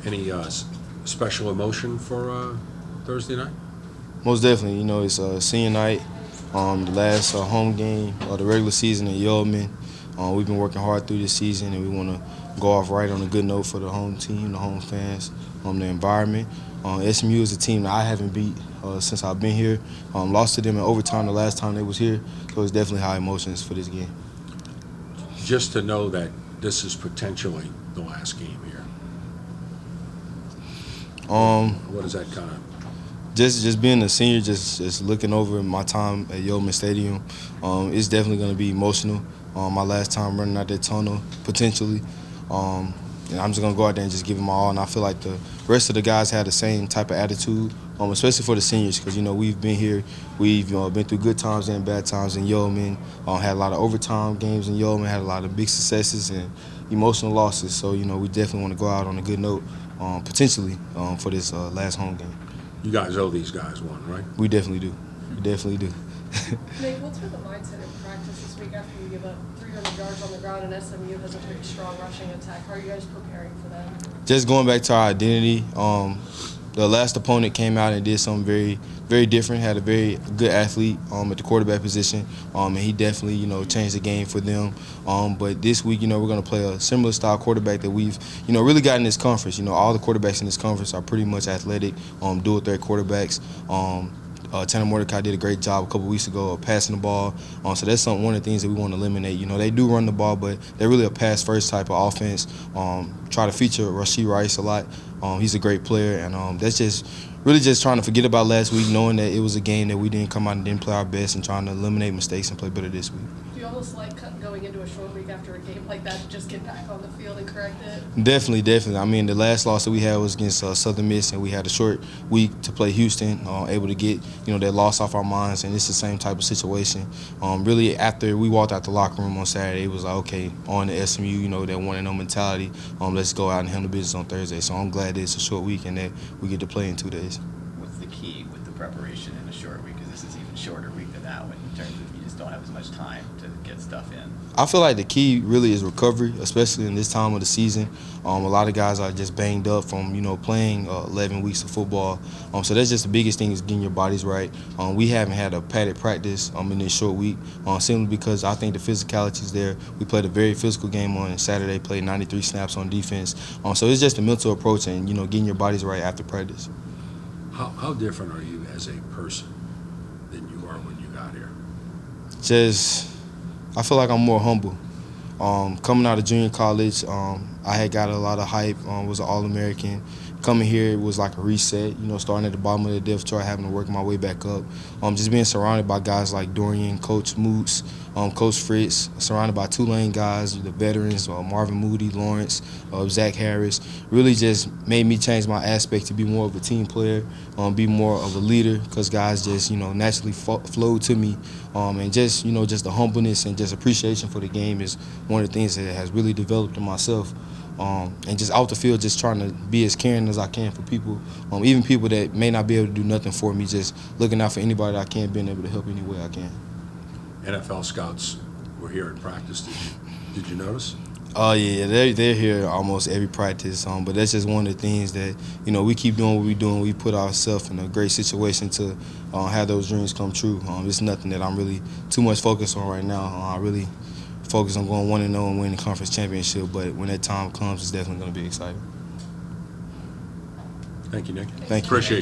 Any special emotion for Thursday night? Most definitely. You know, it's senior night, the last home game of the regular season in Yeoman. We've been working hard through this season, and we want to go off right on a good note for the home team, the home fans, the environment. SMU is a team that I haven't beat since I've been here. Lost to them in overtime the last time they was here, so it's definitely high emotions for this game. Just to know that this is potentially the last game here. What is that kind of? Just being a senior, just looking over my time at Yeoman Stadium, it's definitely going to be emotional. My last time running out that tunnel, potentially. And I'm just going to go out there and just give it my all. And I feel like the rest of the guys had the same type of attitude, especially for the seniors, because, you know, we've been here. We've been through good times and bad times in Yeoman, had a lot of overtime games in Yeoman, had a lot of big successes and emotional losses. So, you know, we definitely want to go out on a good note, potentially, for this last home game. You guys owe these guys one, right? We definitely do. We definitely do. Nate, what's been the mindset in practice this week after you give up 300 yards on the ground and SMU has a pretty strong rushing attack? How are you guys preparing for that? Just going back to our identity. The last opponent came out and did something very, very different. Had a very good athlete at the quarterback position, and he definitely, you know, changed the game for them. But this week, you know, we're going to play a similar style quarterback that we've, you know, really got in this conference. You know, all the quarterbacks in this conference are pretty much athletic, dual threat quarterbacks. Tanner Mordecai did a great job a couple weeks ago of passing the ball. So that's one of the things that we want to eliminate. You know, they do run the ball, but they're really a pass-first type of offense. Try to feature Rashee Rice a lot. He's a great player, and that's just really just trying to forget about last week, knowing that it was a game that we didn't come out and didn't play our best, and trying to eliminate mistakes and play better this week. Do you almost like going into a short week after a game like that to just get back on the field and correct it? Definitely. I mean, the last loss that we had was against Southern Miss, and we had a short week to play Houston, able to get, you know, that loss off our minds, and it's the same type of situation. Really, after we walked out the locker room on Saturday, it was like, okay, on the SMU, you know, that 1-0 mentality. Let's go out and handle business on Thursday. So I'm glad that it's a short week and that we get to play in 2 days. What's the key with the preparation in a short week? Because this is even shorter week than that one in terms of you just don't have as much time to get stuff in. I feel like the key really is recovery, especially in this time of the season. A lot of guys are just banged up from, you know, playing 11 weeks of football. So that's just the biggest thing is getting your bodies right. We haven't had a padded practice in this short week, simply because I think the physicality is there. We played a very physical game on Saturday, played 93 snaps on defense. So it's just a mental approach and, you know, getting your bodies right after practice. How different are you as a person than you are when you got here? I feel like I'm more humble. Coming out of junior college, I had got a lot of hype, was an All-American. Coming here was like a reset, you know, starting at the bottom of the depth chart, having to work my way back up. Just being surrounded by guys like Dorian, Coach Moots, Coach Fritz, surrounded by Tulane guys, the veterans, Marvin Moody, Lawrence, Zach Harris, really just made me change my aspect to be more of a team player, be more of a leader, because guys just, you know, naturally flowed to me. And just, you know, just the humbleness and just appreciation for the game is one of the things that has really developed in myself. And just out the field, just trying to be as caring as I can for people, even people that may not be able to do nothing for me, just looking out for anybody that I can, being able to help any way I can. NFL scouts were here at practice. Did you notice? Oh, yeah, they're here almost every practice, but that's just one of the things that, you know, we keep doing what we're doing. We put ourselves in a great situation to have those dreams come true. It's nothing that I'm really too much focused on right now. I really focus on going 1-0 and winning the conference championship, but when that time comes, it's definitely going to be exciting. Thank you, Nick. Thank you. Appreciate you.